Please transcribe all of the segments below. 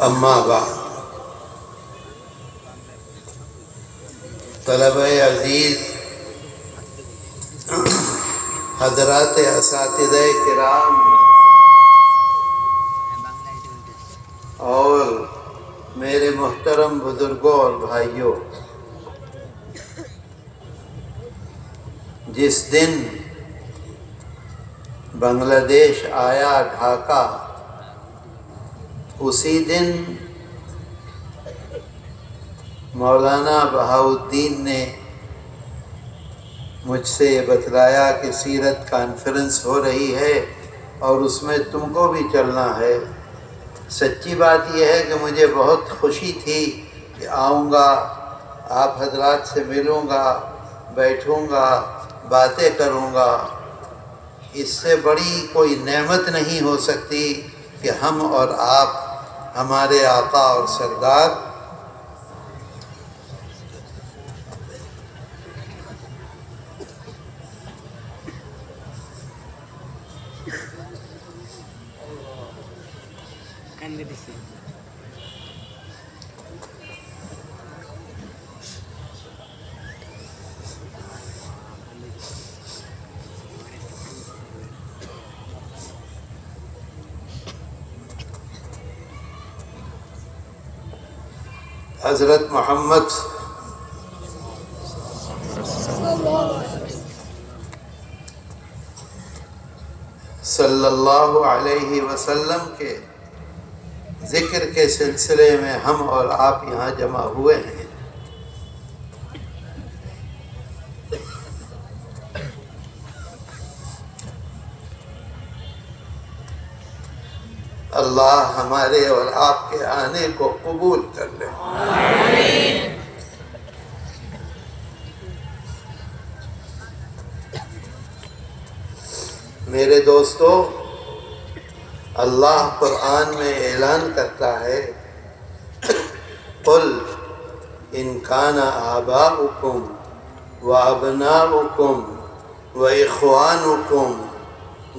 اما بعد، طلبہ عزیز، حضرات اساتذہ کرام اور میرے محترم بزرگوں اور بھائیوں، جس دن بنگلہ دیش آیا ڈھاکہ، اسی دن مولانا بہاؤالدین نے مجھ سے یہ بتلایا کہ سیرت کانفرنس ہو رہی ہے اور اس میں تم کو بھی چلنا ہے۔ سچی بات یہ ہے کہ مجھے بہت خوشی تھی کہ آؤں گا، آپ حضرات سے ملوں گا، بیٹھوں گا، باتیں کروں گا۔ اس سے بڑی کوئی نعمت نہیں ہو سکتی کہ ہم اور آپ ہمارے آقا اور سردار حضرت محمد صلی اللہ علیہ وسلم کے ذکر کے سلسلے میں ہم اور آپ یہاں جمع ہوئے ہیں۔ اللہ ہمارے اور آپ کے آنے کو قبول کر لے۔ آمین۔ میرے دوستو، اللہ قرآن میں اعلان کرتا ہے، قُلْ إِنْ كَانَ آبَاؤُكُمْ وَأَبْنَاؤُكُمْ وَإِخْوَانُكُمْ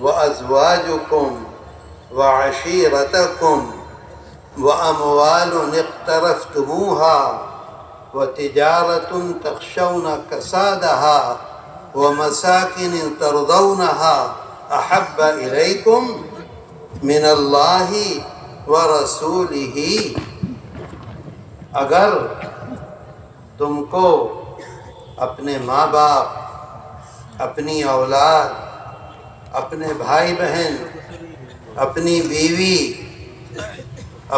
وَأَزْوَاجُكُمْ وَعَشِيرَتَكُمْ وَأَمْوَالٌ اقْتَرَفْتُمُوهَا وَتِجَارَةٌ تَخْشَوْنَ كَسَادَهَا وَمَسَاكِنُ تَرْضَوْنَهَا أَحَبَّ إِلَيْكُمْ مِنَ اللَّهِ وَرَسُولِهِ۔ اگر تم کو اپنے ماں باپ، اپنی اولاد، اپنے بھائی بہن، اپنی بیوی،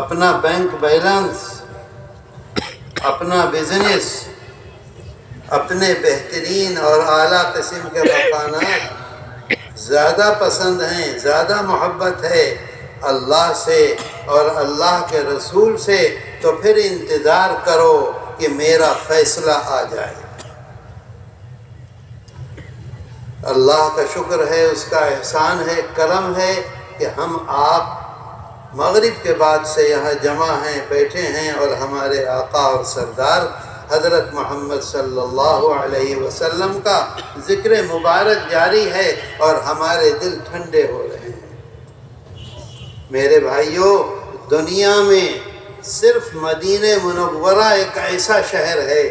اپنا بینک بیلنس، اپنا بزنس، اپنے بہترین اور اعلیٰ قسم کے مکانات زیادہ پسند ہیں، زیادہ محبت ہے اللہ سے اور اللہ کے رسول سے، تو پھر انتظار کرو کہ میرا فیصلہ آ جائے۔ اللہ کا شکر ہے، اس کا احسان ہے، کرم ہے کہ ہم آپ مغرب کے بعد سے یہاں جمع ہیں، بیٹھے ہیں اور ہمارے آقا اور سردار حضرت محمد صلی اللہ علیہ وسلم کا ذکر مبارک جاری ہے اور ہمارے دل ٹھنڈے ہو رہے ہیں۔ میرے بھائیوں، دنیا میں صرف مدینہ منورہ ایک ایسا شہر ہے،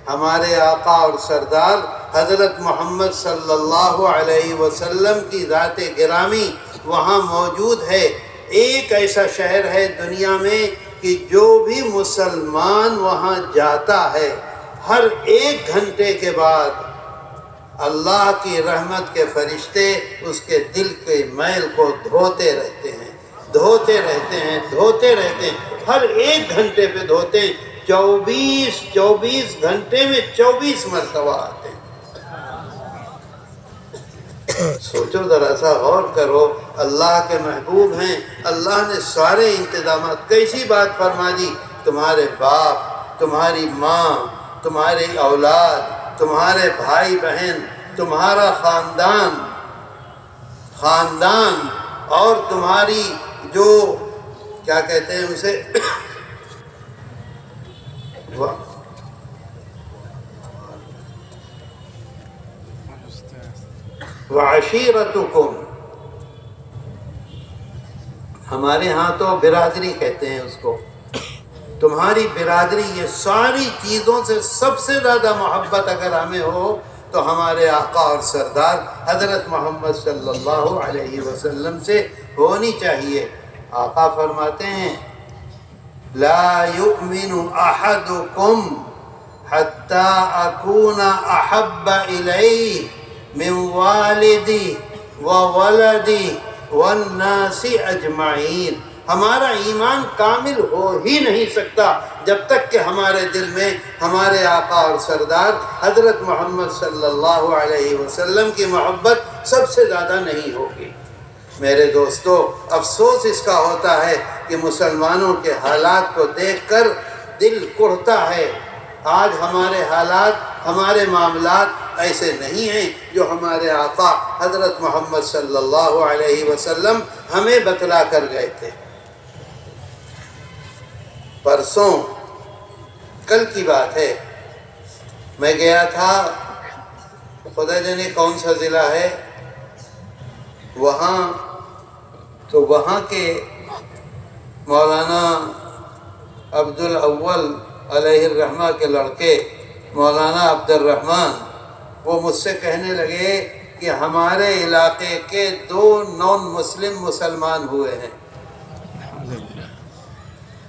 ہمارے آقا اور سردار حضرت محمد صلی اللہ علیہ وسلم کی ذات گرامی وہاں موجود ہے۔ ایک ایسا شہر ہے دنیا میں کہ جو بھی مسلمان وہاں جاتا ہے، ہر 1 گھنٹے کے بعد اللہ کی رحمت کے فرشتے اس کے دل کے میل کو دھوتے رہتے ہیں، دھوتے رہتے ہیں، دھوتے رہتے ہیں، ہر 1 گھنٹے پہ دھوتے ہیں۔ 24 گھنٹے میں 24 مرتبہ آتے ہیں۔ سوچو ذرا سا، غور کرو، اللہ کے محبوب ہیں، اللہ نے سارے انتظامات، کیسی بات فرما دی، تمہارے باپ، تمہاری ماں، تمہاری اولاد، تمہارے بھائی بہن، تمہارا خاندان اور تمہاری جو کیا کہتے ہیں اسے وعشیرتکم، ہمارے ہاں تو برادری کہتے ہیں اس کو، تمہاری برادری یہ ساری چیزوں سے سب سے زیادہ محبت اگر ہمیں ہو تو ہمارے آقا اور سردار حضرت محمد صلی اللہ علیہ وسلم سے ہونی چاہیے۔ آقا فرماتے ہیں لا یؤمن احدکم حتی اکون احب الیہ من والدی وولدی والناس اجمعین، ہمارا ایمان کامل ہو ہی نہیں سکتا جب تک کہ ہمارے دل میں ہمارے آقا اور سردار حضرت محمد صلی اللہ علیہ وسلم کی محبت سب سے زیادہ نہیں ہوگی۔ میرے دوستو، افسوس اس کا ہوتا ہے کہ مسلمانوں کے حالات کو دیکھ کر دل کڑھتا ہے۔ آج ہمارے حالات، ہمارے معاملات ایسے نہیں ہیں جو ہمارے آقا حضرت محمد صلی اللہ علیہ وسلم ہمیں بتلا کر گئے تھے۔ پرسوں کل کی بات ہے، میں گیا تھا، خدا جانے کون سا ضلع ہے وہاں، تو وہاں کے مولانا عبد الاول علیہ الرحمہ کے لڑکے مولانا عبد الرحمن، وہ مجھ سے کہنے لگے کہ ہمارے علاقے کے 2 نان مسلم مسلمان ہوئے ہیں۔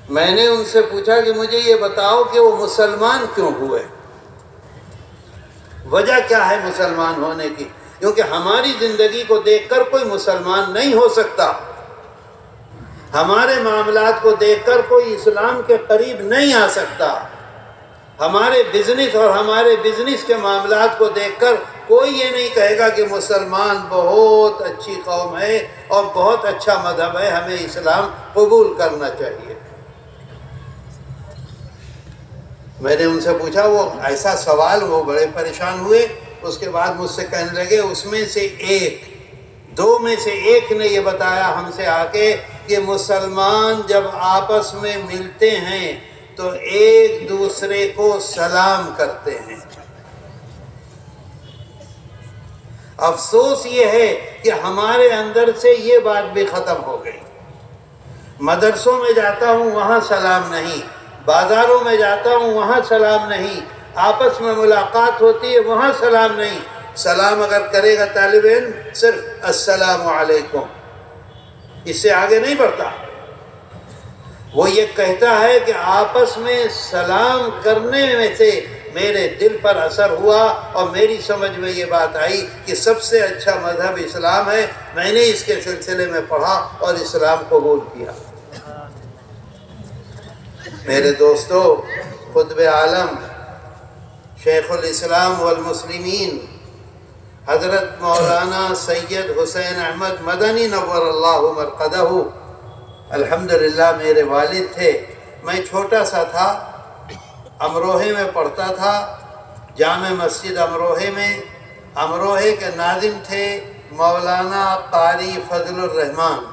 میں نے ان سے پوچھا کہ مجھے یہ بتاؤ کہ وہ مسلمان کیوں ہوئے، وجہ کیا ہے مسلمان ہونے کی؟ کیونکہ ہماری زندگی کو دیکھ کر کوئی مسلمان نہیں ہو سکتا، ہمارے معاملات کو دیکھ کر کوئی اسلام کے قریب نہیں آ سکتا، ہمارے بزنس اور ہمارے بزنس کے معاملات کو دیکھ کر کوئی یہ نہیں کہے گا کہ مسلمان بہت اچھی قوم ہے اور بہت اچھا مذہب ہے، ہمیں اسلام قبول کرنا چاہیے۔ میں نے ان سے پوچھا، وہ ایسا سوال، وہ بڑے پریشان ہوئے۔ اس کے بعد مجھ سے کہنے لگے اس میں سے 2 میں سے ایک نے یہ بتایا ہم سے آ کے کہ مسلمان جب آپس میں ملتے ہیں تو ایک دوسرے کو سلام کرتے ہیں۔ افسوس یہ ہے کہ ہمارے اندر سے یہ بات بھی ختم ہو گئی۔ مدرسوں میں جاتا ہوں وہاں سلام نہیں، بازاروں میں جاتا ہوں وہاں سلام نہیں، آپس میں ملاقات ہوتی ہے وہاں سلام نہیں۔ سلام اگر کرے گا طالب علم صرف السلام علیکم، اس سے آگے نہیں بڑھتا۔ وہ یہ کہتا ہے کہ آپس میں سلام کرنے میں سے میرے دل پر اثر ہوا اور میری سمجھ میں یہ بات آئی کہ سب سے اچھا مذہب اسلام ہے۔ میں نے اس کے سلسلے میں پڑھا اور اسلام قبول کیا۔ میرے دوستو، قطب عالم شیخ الاسلام والمسلمین حضرت مولانا سید حسین احمد مدنی نور اللہ مرقدہ الحمدللہ میرے والد تھے۔ میں چھوٹا سا تھا، امروہے میں پڑھتا تھا، جامع مسجد امروہے میں۔ امروہے کے ناظم تھے مولانا قاری فضل الرحمان۔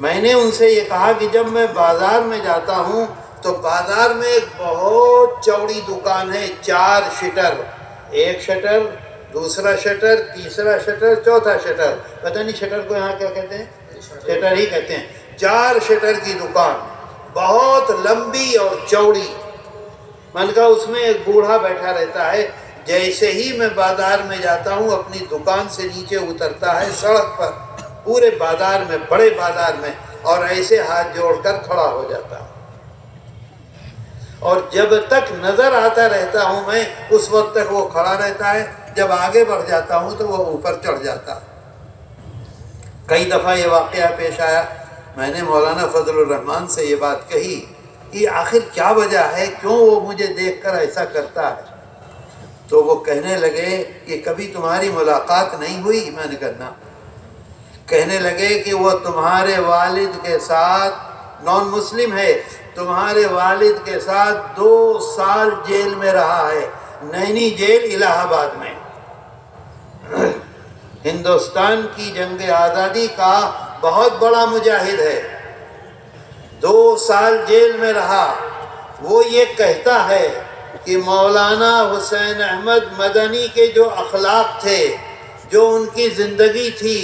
میں نے ان سے یہ کہا کہ جب میں بازار میں جاتا ہوں تو بازار میں ایک بہت چوڑی دکان ہے، 4 شٹر، 1 شٹر، دوسرا شٹر، تیسرا شٹر، چوتھا شٹر، پتہ نہیں شٹر کو یہاں کیا کہتے ہیں، شٹر ہی کہتے ہیں۔ 4 شٹر کی دکان، بہت لمبی اور چوڑی۔ میں نے کہا اس میں ایک بوڑھا بیٹھا رہتا ہے، جیسے ہی میں بازار میں جاتا ہوں اپنی دکان سے نیچے اترتا ہے سڑک پر، پورے بازار میں، بڑے بازار میں، اور ایسے ہاتھ جوڑ کر کھڑا ہو جاتا ہوں، اور جب تک نظر آتا رہتا ہوں میں اس وقت تک وہ کھڑا رہتا ہے، جب آگے بڑھ جاتا ہوں تو وہ اوپر چڑھ جاتا۔ کئی دفعہ یہ واقعہ پیش آیا، میں نے مولانا فضل الرحمان سے یہ بات کہی کہ آخر کیا وجہ ہے، کیوں وہ مجھے دیکھ کر ایسا کرتا ہے؟ تو وہ کہنے لگے کہ کبھی تمہاری ملاقات نہیں ہوئی؟ میں نے کہا نہ۔ کہنے لگے کہ وہ تمہارے والد کے ساتھ نان مسلم ہے، تمہارے والد کے ساتھ 2 سال جیل میں رہا ہے، نینی جیل الہ آباد میں۔ ہندوستان کی جنگ آزادی کا بہت بڑا مجاہد ہے، 2 سال جیل میں رہا۔ وہ یہ کہتا ہے کہ مولانا حسین احمد مدنی کے جو اخلاق تھے، جو ان کی زندگی تھی،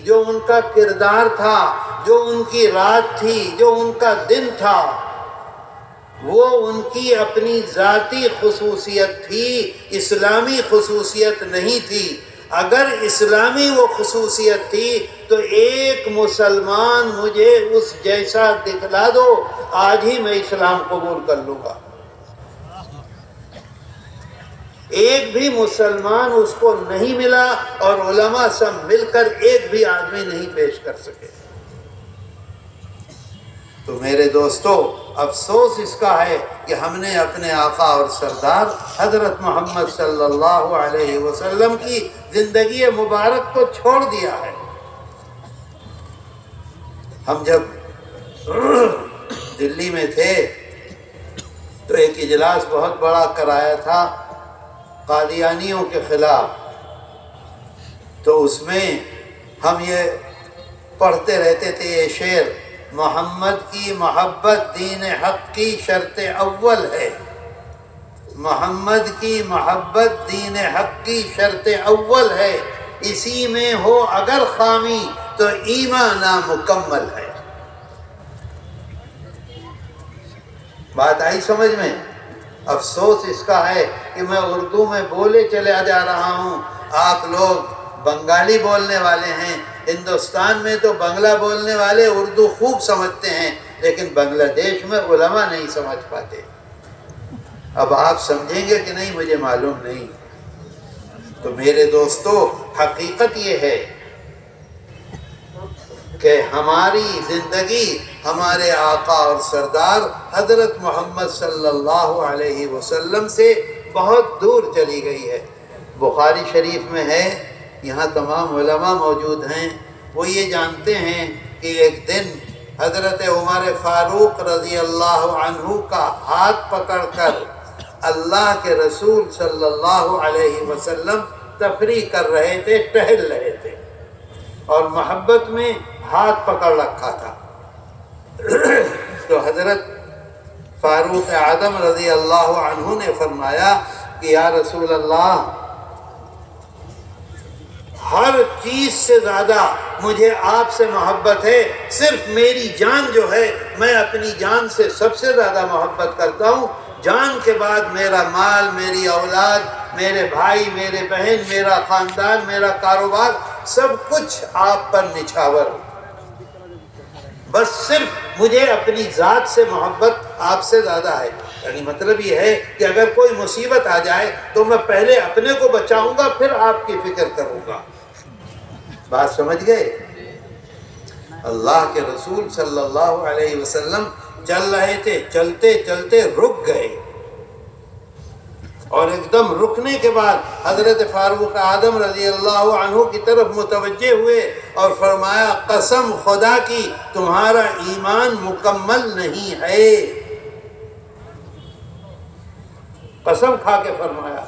جو ان کا کردار تھا، جو ان کی رات تھی، جو ان کا دن تھا، وہ ان کی اپنی ذاتی خصوصیت تھی، اسلامی خصوصیت نہیں تھی۔ اگر اسلامی وہ خصوصیت تھی تو ایک مسلمان مجھے اس جیسا دکھلا دو، آج ہی میں اسلام قبول کر لوں گا۔ ایک بھی مسلمان اس کو نہیں ملا، اور علماء سب مل کر ایک بھی آدمی نہیں پیش کر سکے۔ تو میرے دوستو، افسوس اس کا ہے کہ ہم نے اپنے آقا اور سردار حضرت محمد صلی اللہ علیہ وسلم کی زندگی مبارک کو چھوڑ دیا ہے۔ ہم جب دلی میں تھے تو ایک اجلاس بہت بڑا کرایا تھا قادیانیوں کے خلاف، تو اس میں ہم یہ پڑھتے رہتے تھے یہ شعر: محمد کی محبت دین حق کی شرط اول ہے، محمد کی محبت دین حق کی شرط اول ہے، اسی میں ہو اگر خامی تو ایمان نامکمل ہے۔ بات آئی سمجھ میں؟ افسوس اس کا ہے کہ میں اردو میں بولے چلا جا رہا ہوں، آپ لوگ بنگالی بولنے والے ہیں، ہندوستان میں تو بنگلہ بولنے والے اردو خوب سمجھتے ہیں، لیکن بنگلہ دیش میں علماء نہیں سمجھ پاتے۔ اب آپ سمجھیں گے کہ نہیں مجھے معلوم نہیں۔ تو میرے دوستو، حقیقت یہ ہے کہ ہماری زندگی ہمارے آقا اور سردار حضرت محمد صلی اللہ علیہ وسلم سے بہت دور چلی گئی ہے۔ بخاری شریف میں ہے، یہاں تمام علماء موجود ہیں، وہ یہ جانتے ہیں کہ ایک دن حضرت عمر فاروق رضی اللہ عنہ کا ہاتھ پکڑ کر اللہ کے رسول صلی اللہ علیہ وسلم تفریح کر رہے تھے، ٹہل رہے تھے، اور محبت میں ہاتھ پکڑ رکھا تھا۔ تو حضرت فاروق اعظم رضی اللہ عنہ نے فرمایا کہ یا رسول اللہ، ہر چیز سے زیادہ مجھے آپ سے محبت ہے، صرف میری جان جو ہے، میں اپنی جان سے سب سے زیادہ محبت کرتا ہوں، جان کے بعد میرا مال، میری اولاد، میرے بھائی، میرے بہن، میرا خاندان، میرا کاروبار، سب کچھ آپ پر نچھاور، بس صرف مجھے اپنی ذات سے محبت آپ سے زیادہ ہے۔ یعنی مطلب یہ ہے کہ اگر کوئی مصیبت آ جائے تو میں پہلے اپنے کو بچاؤں گا، پھر آپ کی فکر کروں گا۔ بات سمجھ گئے؟ اللہ کے رسول صلی اللہ علیہ وسلم چل رہے تھے، چلتے چلتے رک گئے، اور ایک دم رکنے کے بعد حضرت فاروق اعظم رضی اللہ عنہ کی طرف متوجہ ہوئے اور فرمایا، قسم خدا کی تمہارا ایمان مکمل نہیں ہے۔ قسم کھا کے فرمایا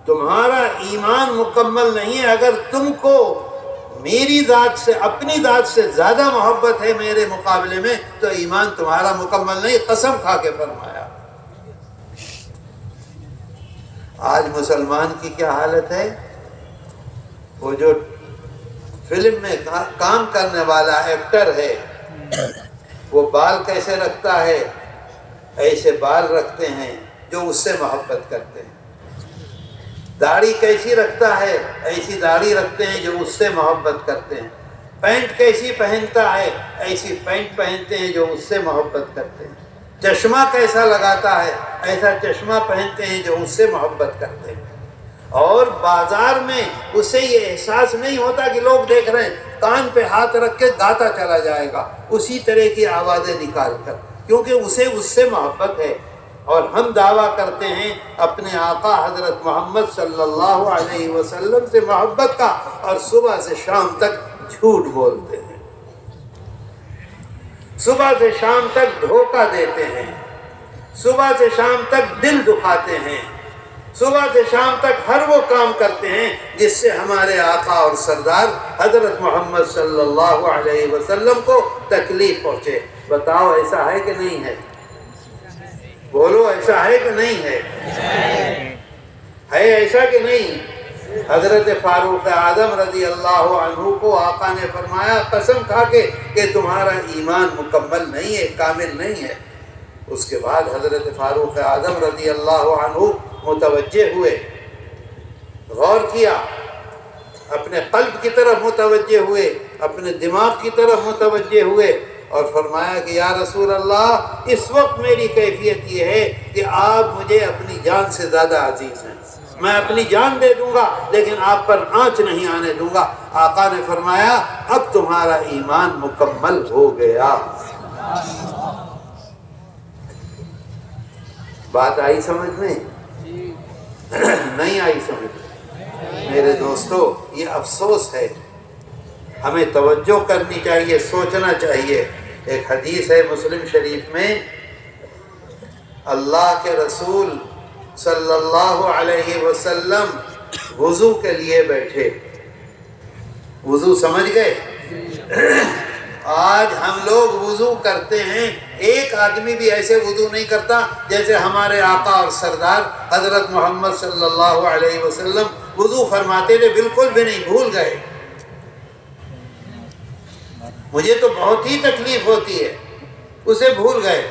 تمہارا ایمان مکمل نہیں ہے، اگر تم کو میری ذات سے، اپنی ذات سے زیادہ محبت ہے میرے مقابلے میں تو ایمان تمہارا مکمل نہیں، قسم کھا کے فرمایا۔ آج مسلمان کی کیا حالت ہے؟ وہ جو فلم میں کام کرنے والا ایکٹر ہے، وہ بال کیسے رکھتا ہے؟ ایسے بال رکھتے ہیں جو اس سے محبت کرتے ہیں۔ داڑھی کیسی رکھتا ہے؟ ایسی داڑھی رکھتے ہیں جو اس سے محبت کرتے ہیں۔ پینٹ کیسی پہنتا ہے؟ ایسی پینٹ پہنتے ہیں جو اس سے محبت کرتے ہیں۔ چشمہ کیسا لگاتا ہے؟ ایسا چشمہ پہنتے ہیں جو اس سے محبت کرتے ہیں۔ اور بازار میں اسے یہ احساس نہیں ہوتا کہ لوگ دیکھ رہے ہیں، کان پہ ہاتھ رکھ کے گاتا چلا جائے گا اسی طرح کی آوازیں نکال کر، کیونکہ اسے اس سے محبت ہے۔ اور ہم دعویٰ کرتے ہیں اپنے آقا حضرت محمد صلی اللہ علیہ وسلم سے محبت کا، اور صبح سے شام تک جھوٹ بولتے ہیں، صبح سے شام تک دھوکہ دیتے ہیں، صبح سے شام تک دل دکھاتے ہیں، صبح سے شام تک ہر وہ کام کرتے ہیں جس سے ہمارے آقا اور سردار حضرت محمد صلی اللہ علیہ وسلم کو تکلیف پہنچے۔ بتاؤ ایسا ہے کہ نہیں ہے؟ بولو ایسا ہے کہ نہیں ہے؟ ہے ایسا کہ نہیں؟ حضرت فاروق اعظم رضی اللہ عنہ کو آقا نے فرمایا قسم کھا کے کہ تمہارا ایمان مکمل نہیں ہے، کامل نہیں ہے۔ اس کے بعد حضرت فاروق اعظم رضی اللہ عنہ متوجہ ہوئے، غور کیا، اپنے قلب کی طرف متوجہ ہوئے، اپنے دماغ کی طرف متوجہ ہوئے اور فرمایا کہ یا رسول اللہ اس وقت میری کیفیت یہ ہے کہ آپ مجھے اپنی جان سے زیادہ عزیز ہیں، میں اپنی جان دے دوں گا لیکن آپ پر آنچ نہیں آنے دوں گا۔ آقا نے فرمایا اب تمہارا ایمان مکمل ہو گیا۔ بات آئی سمجھ میں؟ نہیں آئی سمجھ میں؟ میرے دوستو یہ افسوس ہے، ہمیں توجہ کرنی چاہیے، سوچنا چاہیے۔ ایک حدیث ہے مسلم شریف میں، اللہ کے رسول صلی اللہ علیہ وسلم وضو کے لیے بیٹھے۔ وضو سمجھ گئے؟ آج ہم لوگ وضو کرتے ہیں، ایک آدمی بھی ایسے وضو نہیں کرتا جیسے ہمارے آقا اور سردار حضرت محمد صلی اللہ علیہ وسلم وضو فرماتے تھے، بالکل بھی نہیں، بھول گئے۔ مجھے تو بہت ہی تکلیف ہوتی ہے، اسے بھول گئے۔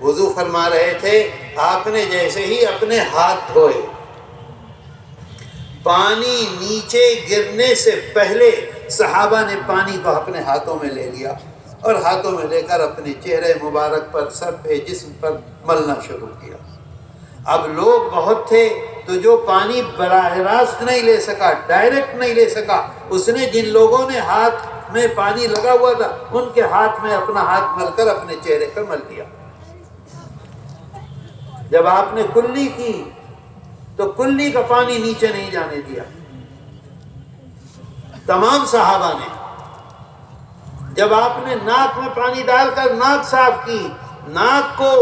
وضو فرما رہے تھے، آپ نے جیسے ہی اپنے ہاتھ دھوئے، پانی نیچے گرنے سے پہلے صحابہ نے پانی کو اپنے ہاتھوں میں لے لیا اور ہاتھوں میں لے کر اپنے چہرے مبارک پر، سر پہ، جسم پر ملنا شروع کیا۔ اب لوگ بہت تھے تو جو پانی براہ راست نہیں لے سکا، ڈائریکٹ نہیں لے سکا، اس نے جن لوگوں نے ہاتھ میں پانی لگا ہوا تھا ان کے ہاتھ میں اپنا ہاتھ مل کر اپنے چہرے پر مل دیا۔ جب آپ نے کلی کی تو کلی کا پانی نیچے نہیں جانے دیا، تمام صحابہ نے۔ جب آپ نے ناک میں پانی ڈال کر ناک صاف کی، ناک کو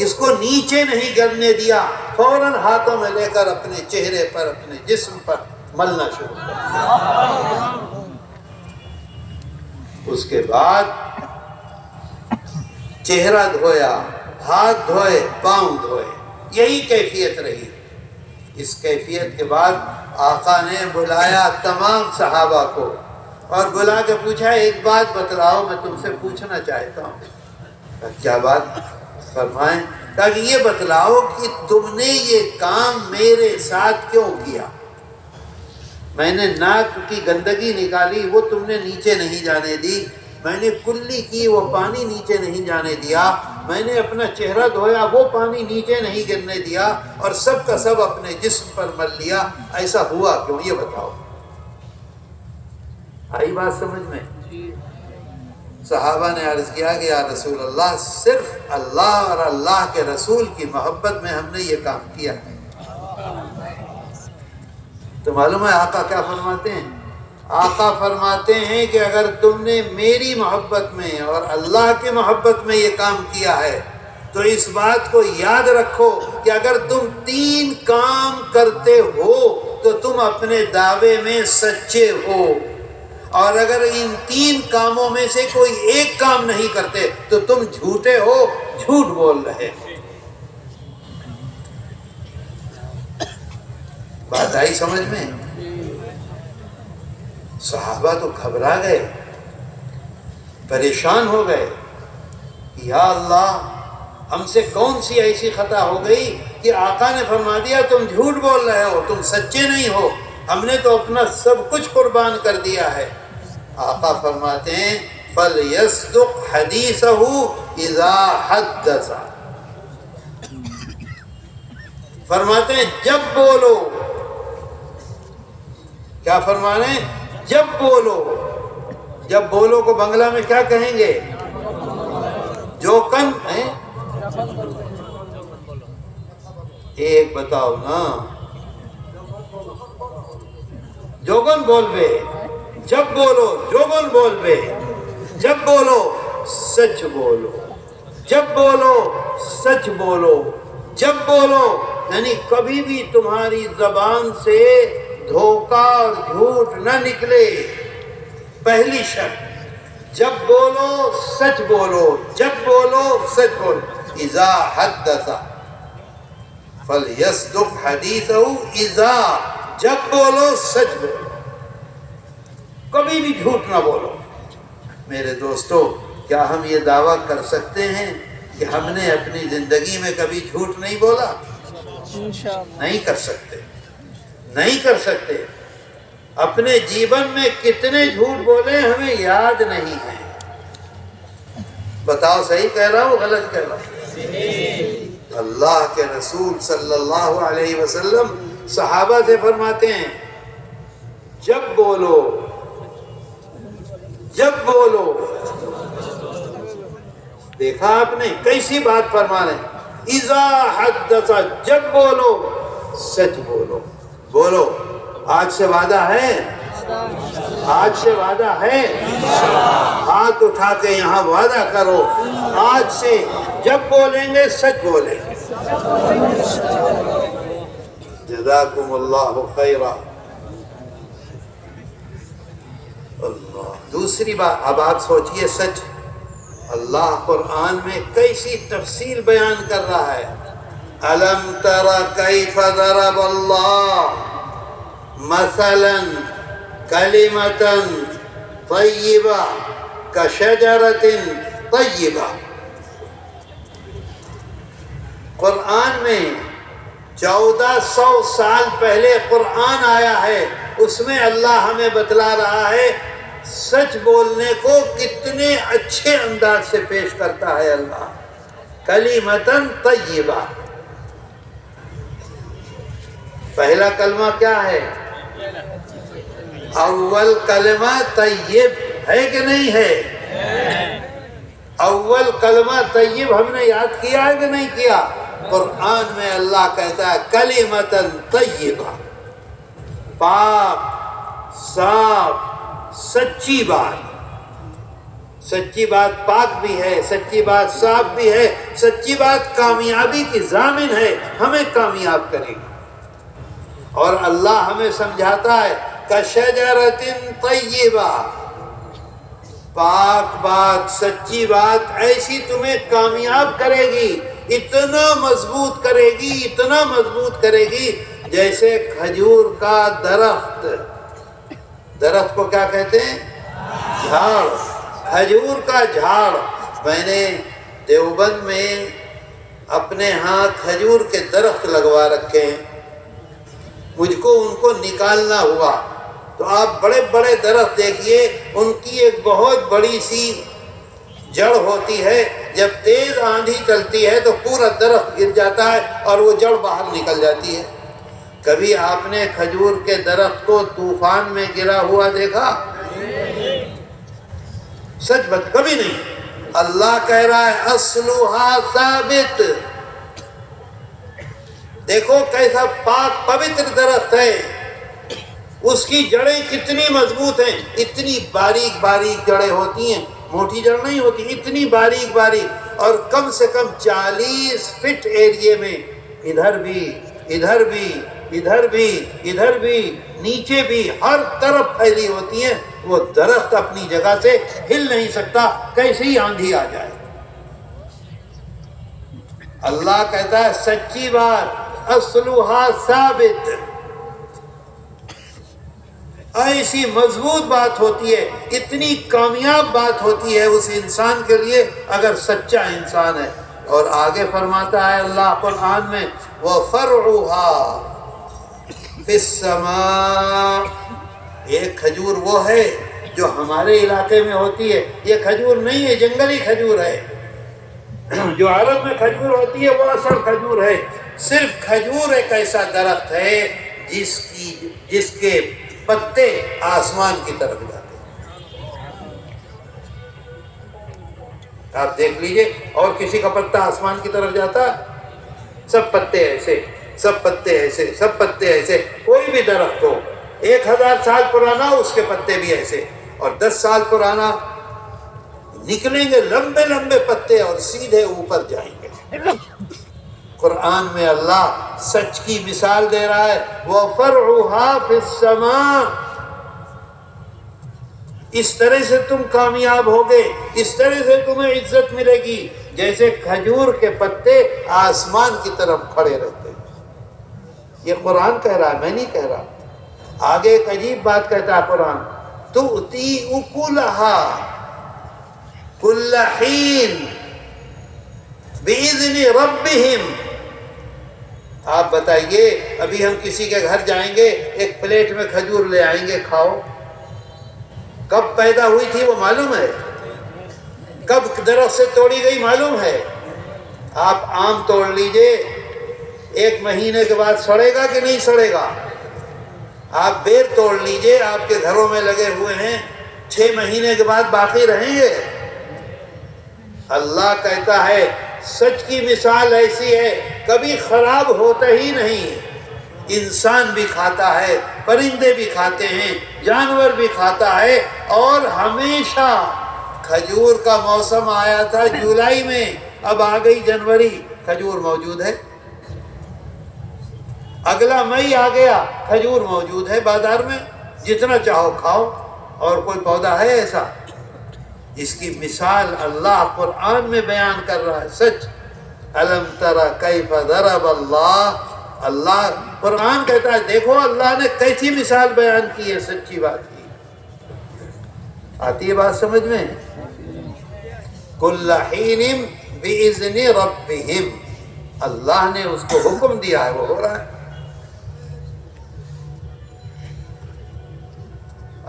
اس کو نیچے نہیں گرنے دیا، فوراً ہاتھوں میں لے کر اپنے چہرے پر، اپنے جسم پر ملنا شروع کیا۔ اس کے بعد چہرہ دھویا، ہاتھ دھوئے، پاؤں دھوئے، یہی کیفیت رہی۔ اس کیفیت کے بعد آقا نے بلایا تمام صحابہ کو اور بلا کے پوچھا ایک بات بتلاؤ، میں تم سے پوچھنا چاہتا ہوں۔ کیا بات؟ فرمائیں۔ کہا کہ یہ بتلاؤ کہ تم نے یہ کام میرے ساتھ کیوں کیا؟ میں نے ناک کی گندگی نکالی، وہ تم نے نیچے نہیں جانے دی، میں نے کلی کی، وہ پانی نیچے نہیں جانے دیا، میں نے اپنا چہرہ دھویا، وہ پانی نیچے نہیں گرنے دیا، اور سب کا سب اپنے جسم پر مل لیا، ایسا ہوا کیوں؟ یہ بتاؤ۔ آئی بات سمجھ میں؟ صحابہ نے عرض کیا کہ یا رسول اللہ صرف اللہ اور اللہ کے رسول کی محبت میں ہم نے یہ کام کیا ہے۔ تو معلوم ہے آقا کیا فرماتے ہیں؟ آقا فرماتے ہیں کہ اگر تم نے میری محبت میں اور اللہ کی محبت میں یہ کام کیا ہے تو اس بات کو یاد رکھو کہ اگر تم 3 کام کرتے ہو تو تم اپنے دعوے میں سچے ہو، اور اگر ان 3 کاموں میں سے کوئی ایک کام نہیں کرتے تو تم جھوٹے ہو، جھوٹ بول رہے ہو۔ بات آئی سمجھ میں؟ صحابہ تو گھبرا گئے، پریشان ہو گئے، یا اللہ ہم سے کون سی ایسی خطا ہو گئی کہ آقا نے فرما دیا تم جھوٹ بول رہے ہو، تم سچے نہیں ہو، ہم نے تو اپنا سب کچھ قربان کر دیا ہے۔ آقا فرماتے ہیں فَلْيَصْدُقْ حَدِيثَهُ إِذَا حَدَّثَ، فرماتے ہیں جب بولو، کیا فرما رہے ہیں؟ جب بولو۔ جب بولو کو بنگلہ میں کیا کہیں گے؟ جوکن ہے؟ ایک بتاؤ نا، جوگن بول بے، جب بولو جوگن بول بے، جب بولو سچ بولو، جب بولو سچ بولو، جب بولو یعنی کبھی بھی تمہاری زبان سے دھوکہ اور جھوٹ نہ نکلے، پہلی شرط۔ جب بولو سچ بولو، جب بولو سچ بولو۔ اذا حدث فلیصدق حدیثہ، اذا جب بولو سچ بولو، کبھی بھی جھوٹ نہ بولو۔ میرے دوستو، کیا ہم یہ دعویٰ کر سکتے ہیں کہ ہم نے اپنی زندگی میں کبھی جھوٹ نہیں بولا؟ نہیں کر سکتے، نہیں کر سکتے۔ اپنے جیون میں کتنے جھوٹ بولے ہمیں یاد نہیں ہے۔ بتاؤ صحیح کہہ رہا ہوں غلط کہہ رہا ہوں؟ اللہ کے رسول صلی اللہ علیہ وسلم صحابہ سے فرماتے ہیں جب بولو، جب بولو۔ دیکھا آپ نے کیسی بات فرما رہے ہیں، اذا حدث، جب بولو سچ بولو۔ بولو آج سے وعدہ ہے، آج سے وعدہ ہے، ہاتھ اٹھا کے یہاں وعدہ کرو، آج سے جب بولیں گے سچ بولیں گے۔ جزاکم اللہ خیرا۔ اللہ، دوسری بات، اب آپ سوچئے سچ، اللہ قرآن میں کیسی تفصیل بیان کر رہا ہے۔ أَلَمْ تَرَ كَيْفَ ضَرَبَ اللَّهُ مَثَلًا كَلِمَةً طَيِّبَةً كَشَجَرَةٍ طَيِّبَةٍ۔ قرآن میں 1400 سال پہلے قرآن آیا ہے، اس میں اللہ ہمیں بتلا رہا ہے سچ بولنے کو کتنے اچھے انداز سے پیش کرتا ہے اللہ۔ کلمۃ طیبہ، پہلا کلمہ کیا ہے؟ اول کلمہ طیب ہے کہ نہیں ہے؟ اول کلمہ طیب ہم نے یاد کیا ہے کہ نہیں کیا؟ قرآن میں اللہ کہتا ہے کلمۃ طیبہ، پاک صاف سچی بات۔ سچی بات پاک بھی ہے، سچی بات صاف بھی ہے، سچی بات کامیابی کی ضامن ہے، ہمیں کامیاب کرے گی۔ اور اللہ ہمیں سمجھاتا ہے کشجرۃ طیبہ، پاک بات سچی بات ایسی تمہیں کامیاب کرے گی، اتنا مضبوط کرے گی، اتنا مضبوط کرے گی جیسے کھجور کا درخت۔ درخت کو کیا کہتے ہیں؟ جھاڑ، کھجور کا جھاڑ۔ میں نے دیوبند میں اپنے ہاں کھجور کے درخت لگوا رکھے ہیں، مجھ کو ان کو نکالنا ہوا تو آپ بڑے بڑے درخت دیکھیے، ان کی ایک بہت بڑی سی جڑ ہوتی ہے، جب تیز آندھی چلتی ہے تو پورا درخت گر جاتا ہے اور وہ جڑ باہر نکل جاتی ہے۔ کبھی آپ نے کھجور کے درخت کو طوفان میں گرا ہوا دیکھا؟ سچ بات کبھی نہیں۔ اللہ کہہ رہا ہے اصلھا ثابت، دیکھو کیسا پاک پوتر درخت ہے، اس کی جڑیں کتنی مضبوط ہیں، اتنی باریک باریک جڑیں ہوتی ہیں، موٹی جڑ نہیں ہوتی، اتنی باریک باریک، اور کم سے کم 40 فٹ ایریے میں ادھر بھی ادھر بھی ادھر بھی ادھر بھی نیچے بھی ہر طرف پھیلی ہوتی ہیں۔ وہ درخت اپنی جگہ سے ہل نہیں سکتا، کیسے ہی آندھی آ جائے۔ اللہ کہتا ہے سچی بات اصلھا ثابت، ایسی مضبوط بات ہوتی ہے، اتنی کامیاب بات ہوتی ہے اس انسان کے لیے اگر سچا انسان ہے۔ اور آگے فرماتا ہے اللہ قرآن میں وَفَرْعُهَا فِي السَّمَاءِ، ایک کھجور وہ ہے جو ہمارے علاقے میں ہوتی ہے، یہ کھجور نہیں ہے، جنگلی کھجور ہے۔ جو عرب میں کھجور ہوتی ہے وہ اصل کھجور ہے۔ صرف کھجور ایک ایسا درخت ہے جس کے پتے آسمان کی طرف جاتے ہیں۔ آپ دیکھ لیجئے اور کسی کا پتا آسمان کی طرف جاتا؟ سب پتے ایسے، سب پتے ایسے، سب پتے ایسے۔ کوئی بھی درخت ہو 1000 سال پرانا اس کے پتے بھی ایسے، اور 10 سال پرانا نکلیں گے لمبے لمبے پتے اور سیدھے اوپر جائیں گے۔ قرآن میں اللہ سچ کی مثال دے رہا ہے وَفَرْعُهَا فِي السَّمَاءِ، اس طرح سے تم کامیاب ہوگے، اس طرح سے تمہیں عزت ملے گی جیسے کھجور کے پتے آسمان کی طرف کھڑے رہتے ہیں۔ یہ قرآن کہہ رہا ہے، میں نہیں کہہ رہا۔ آگے ایک عجیب بات کہتا ہے قرآن، تؤتی اکلہا کل حین بِإِذْنِ رَبِّهِمْ۔ آپ بتائیے، ابھی ہم کسی کے گھر جائیں گے، ایک پلیٹ میں کھجور لے آئیں گے، کھاؤ، کب پیدا ہوئی تھی وہ معلوم ہے؟ کب درخت سے توڑی گئی معلوم ہے؟ آپ آم توڑ لیجئے، 1 مہینے کے بعد سڑے گا کہ نہیں سڑے گا؟ آپ بیر توڑ لیجئے، آپ کے گھروں میں لگے ہوئے ہیں، 6 مہینے کے بعد باقی رہیں گے۔ اللہ کہتا ہے سچ کی مثال ایسی ہے، کبھی خراب ہوتا ہی نہیں۔ انسان بھی کھاتا ہے، پرندے بھی کھاتے ہیں، جانور بھی کھاتا ہے، اور ہمیشہ کھجور کا موسم آیا تھا جولائی میں، اب آ گئی جنوری، کھجور موجود ہے۔ اگلا مئی آ گیا، کھجور موجود ہے بازار میں، جتنا چاہو کھاؤ۔ اور کوئی پودا ہے ایسا؟ اس کی مثال اللہ قرآن میں بیان کر رہا ہے، سچ۔ الم تری کیف ضرب اللہ، اللہ قرآن کہتا ہے دیکھو اللہ نے کیسی مثال بیان کی ہے، سچی بات کی۔ آتی ہے بات سمجھ میں؟ کل حین بِإِذْنِ رَبِّهِمْ، اللہ نے اس کو حکم دیا ہے، وہ ہو رہا ہے۔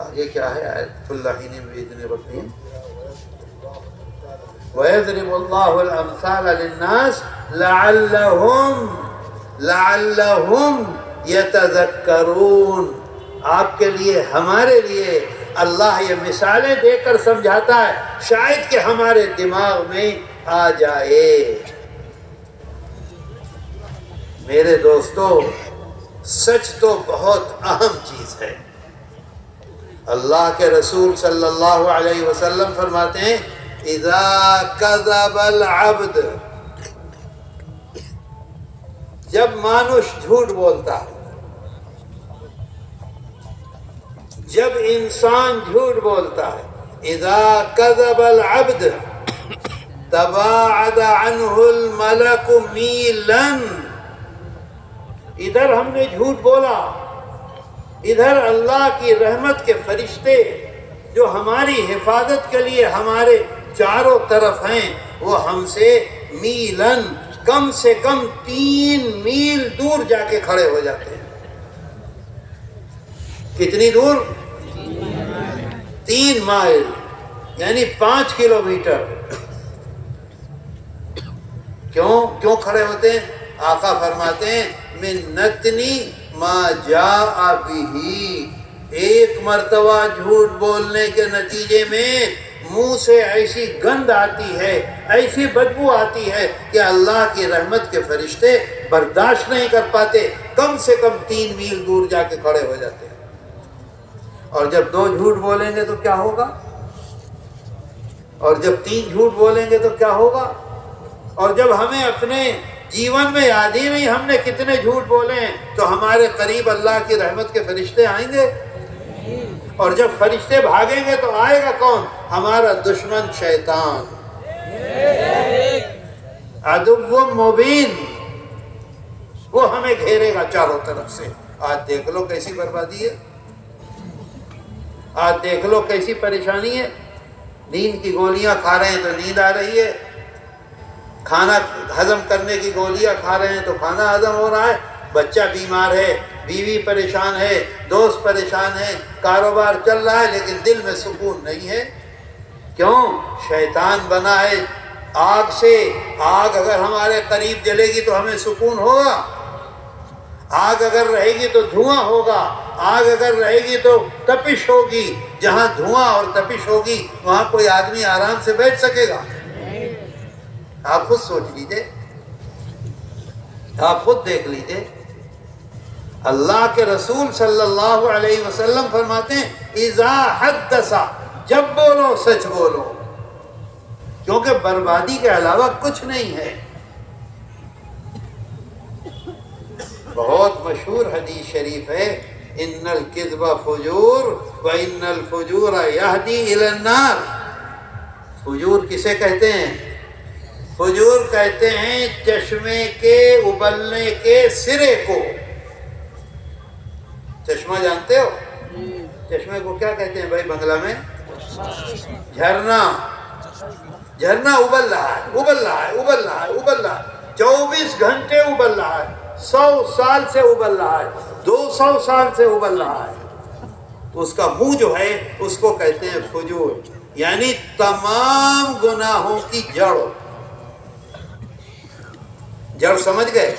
آگے کیا ہے آیت؟ کل حین بِإِذْنِ رَبِّهِمْ وَيَضْرِبُ اللَّهُ الْأَمْثَالَ لِلنَّاسِ لَعَلَّهُمْ يَتَذَكَّرُونَ۔ آپ کے لیے، ہمارے لیے اللہ یہ مثالیں دے کر سمجھاتا ہے، شاید کہ ہمارے دماغ میں آ جائے۔ میرے دوستو، سچ تو بہت اہم چیز ہے۔ اللہ کے رسول صلی اللہ علیہ وسلم فرماتے ہیں اذا کذب العبد، جب مانوش جھوٹ بولتا ہے، جب انسان جھوٹ بولتا ہے، اذا کذب العبد تباعد عنہ الملک میلا، ادھر ہم نے جھوٹ بولا، ادھر اللہ کی رحمت کے فرشتے جو ہماری حفاظت کے لیے ہمارے چاروں طرف ہیں، وہ ہم سے میلن، کم سے کم 3 میل دور جا کے کھڑے ہو جاتے ہیں۔ کتنی دور؟ 3 مائل، یعنی 5 کلومیٹر۔ کیوں کھڑے ہوتے ہیں؟ آقا فرماتے ہیں من نتنی ما جاء بہ، ایک مرتبہ جھوٹ بولنے کے نتیجے میں منہ سے ایسی گند آتی ہے، ایسی بدبو آتی ہے کہ اللہ کی رحمت کے فرشتے برداشت نہیں کر پاتے، کم سے کم 3 میل دور جا کے کھڑے ہو جاتے ہیں۔ اور جب 2 جھوٹ بولیں گے تو کیا ہوگا؟ اور جب 3 جھوٹ بولیں گے تو کیا ہوگا؟ اور جب ہمیں اپنے جیون میں یاد ہی نہیں ہم نے کتنے جھوٹ بولے ہیں، تو ہمارے قریب اللہ کی رحمت کے فرشتے آئیں گے؟ اور جب فرشتے بھاگیں گے تو آئے گا کون؟ ہمارا دشمن شیطان، عدو مبین، وہ ہمیں گھیرے گا چاروں طرف سے۔ آج دیکھ لو کیسی بربادی ہے، آج دیکھ لو کیسی پریشانی ہے۔ نیند کی گولیاں کھا رہے ہیں تو نیند آ رہی ہے، کھانا ہضم کرنے کی گولیاں کھا رہے ہیں تو کھانا ہضم ہو رہا ہے، بچہ بیمار ہے، بیوی پریشان ہے، دوست پریشان ہے، کاروبار چل رہا ہے، لیکن دل میں سکون نہیں ہے۔ کیوں؟ شیطان بنا ہے آگ سے۔ آگ اگر ہمارے قریب جلے گی تو ہمیں سکون ہوگا، آگ اگر رہے گی تو دھواں ہوگا، آگ اگر رہے گی تو تپش ہوگی۔ جہاں دھواں اور تپش ہوگی وہاں کوئی آدمی آرام سے بیٹھ سکے گا؟ آپ خود سوچ لیجئے، آپ خود دیکھ لیجئے۔ اللہ کے رسول صلی اللہ علیہ وسلم فرماتے ہیں اذا حدث، جب بولو سچ بولو، کیونکہ بربادی کے علاوہ کچھ نہیں ہے۔ بہت مشہور حدیث شریف ہے ان الکذب فجور وان الفجور یہدی الی النار۔ فجور کسے کہتے ہیں؟ فجور کہتے ہیں چشمے کے ابلنے کے سرے کو۔ چشمہ جانتے ہو؟ چشمے کو کیا کہتے ہیں بھائی بنگلہ میں؟ جھرنا. جھرنا ابل رہا ہے، ابل رہا ہے، ابل رہا ہے، ابل رہا ہے، 24 گھنٹے ابل رہا ہے، 100 سال سے ابل رہا ہے، 200 سال سے ابل رہا ہے. اس کا منہ جو ہے اس کو کہتے ہیں فجور، یعنی تمام گناہوں کی جڑ. جڑ سمجھ گئے؟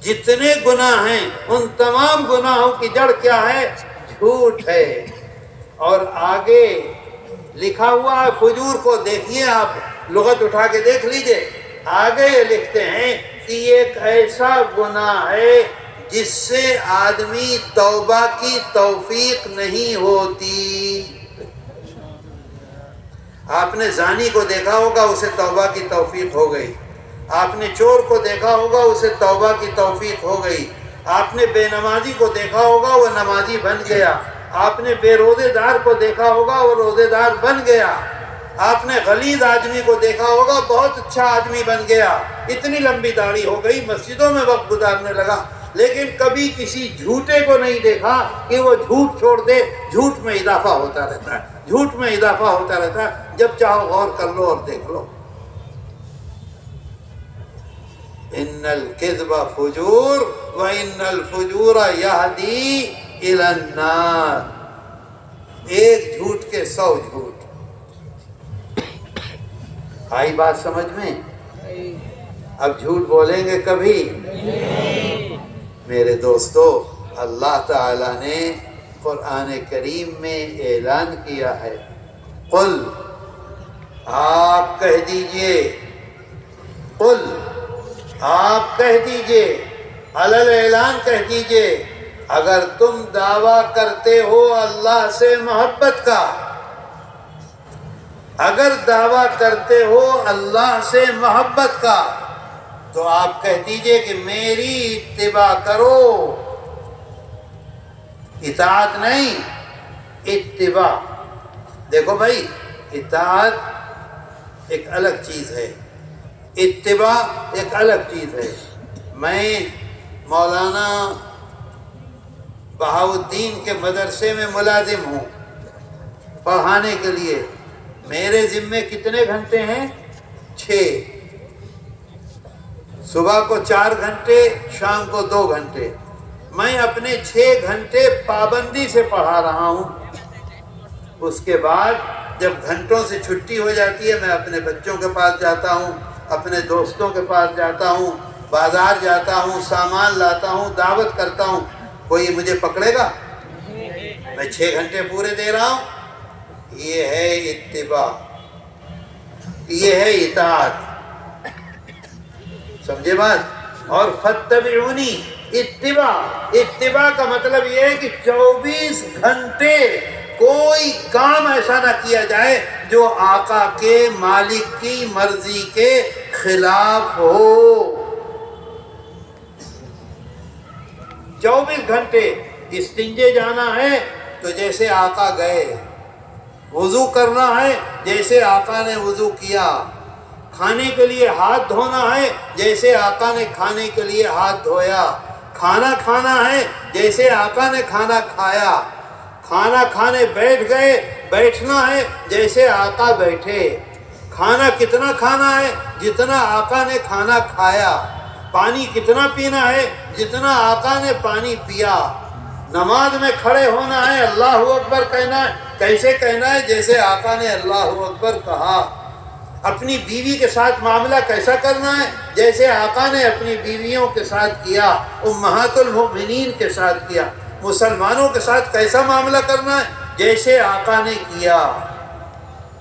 جتنے گناہ ہیں ان تمام گناہوں کی جڑ کیا ہے؟ جھوٹ ہے. اور آگے لکھا ہوا ہے فجور کو، دیکھیے آپ لغت اٹھا کے دیکھ لیجئے. آگے یہ لکھتے ہیں کہ یہ ایک ایسا گناہ ہے جس سے آدمی توبہ کی توفیق نہیں ہوتی. آپ نے زانی کو دیکھا ہوگا، اسے توبہ کی توفیق ہو گئی. آپ نے چور کو دیکھا ہوگا، اسے توبہ کی توفیق ہو گئی. آپ نے بے نمازی کو دیکھا ہوگا، وہ نمازی بن گیا. آپ نے بے روزے دار کو دیکھا ہوگا، وہ روزے دار بن گیا. آپ نے غلیظ آدمی کو دیکھا ہوگا، بہت اچھا آدمی بن گیا. اتنی لمبی داڑھی ہو گئی، مسجدوں میں وقت گزارنے لگا. لیکن کبھی کسی جھوٹے کو نہیں دیکھا کہ وہ جھوٹ چھوڑ دے. جھوٹ میں اضافہ ہوتا رہتا ہے، جھوٹ میں اضافہ ہوتا رہتا ہے. جب چاہو غور کر لو اور دیکھ لو. ان الکذب فجور وان الفجور یہدی الی النار. ایک جھوٹ کے 100 جھوٹ. آئی بات سمجھ میں؟ اب جھوٹ بولیں گے کبھی؟ میرے دوستو، اللہ تعالیٰ نے قرآن کریم میں اعلان کیا ہے، قل، آپ کہہ دیجئے، قل، آپ کہہ دیجئے، علل اعلان کہہ دیجئے، اگر تم دعویٰ کرتے ہو اللہ سے محبت کا، اگر دعویٰ کرتے ہو اللہ سے محبت کا، تو آپ کہہ دیجئے کہ میری اتباع کرو. اطاعت نہیں، اتباع. دیکھو بھائی، اطاعت ایک الگ چیز ہے، اتباع ایک الگ چیز ہے. میں مولانا بہاؤالدین کے مدرسے میں ملازم ہوں پڑھانے کے لیے. میرے ذمے کتنے گھنٹے ہیں؟ 6. صبح کو 4 گھنٹے، شام کو 2 گھنٹے. میں اپنے 6 گھنٹے پابندی سے پڑھا رہا ہوں. اس کے بعد جب گھنٹوں سے چھٹی ہو جاتی ہے، میں اپنے بچوں کے پاس جاتا ہوں، اپنے دوستوں کے پاس جاتا ہوں، بازار جاتا ہوں، سامان لاتا ہوں، دعوت کرتا ہوں. کوئی مجھے پکڑے گا؟ میں 6 گھنٹے پورے دے رہا ہوں. یہ ہے اتباع، یہ ہے اطاعت. سمجھے بات؟ اور فاتبعونی، اتباع. اتباع کا مطلب یہ ہے کہ 24 گھنٹے کوئی کام ایسا نہ کیا جائے جو آقا کے، مالک کی مرضی کے خلاف ہو. 24 گھنٹے. استنجے جانا ہے تو جیسے آقا گئے، وضو کرنا ہے جیسے آقا نے وضو کیا، کھانے کے لیے ہاتھ دھونا ہے جیسے آقا نے کھانے کے لیے ہاتھ دھویا، کھانا کھانا ہے جیسے آقا نے کھانا کھایا، کھانا کھانے بیٹھ گئے، بیٹھنا ہے جیسے آقا بیٹھے، کھانا کتنا کھانا ہے جتنا آقا نے کھانا کھایا، پانی کتنا پینا ہے جتنا آقا نے پانی پیا، نماز میں کھڑے ہونا ہے، اللہ اکبر کہنا ہے. کیسے کہنا ہے؟ جیسے آقا نے اللہ اکبر کہا. اپنی بیوی کے ساتھ معاملہ کیسا کرنا ہے؟ جیسے آقا نے اپنی بیویوں کے ساتھ کیا، امہات المؤمنین کے ساتھ کیا. مسلمانوں کے ساتھ کیسا معاملہ کرنا ہے؟ جیسے آقا نے کیا.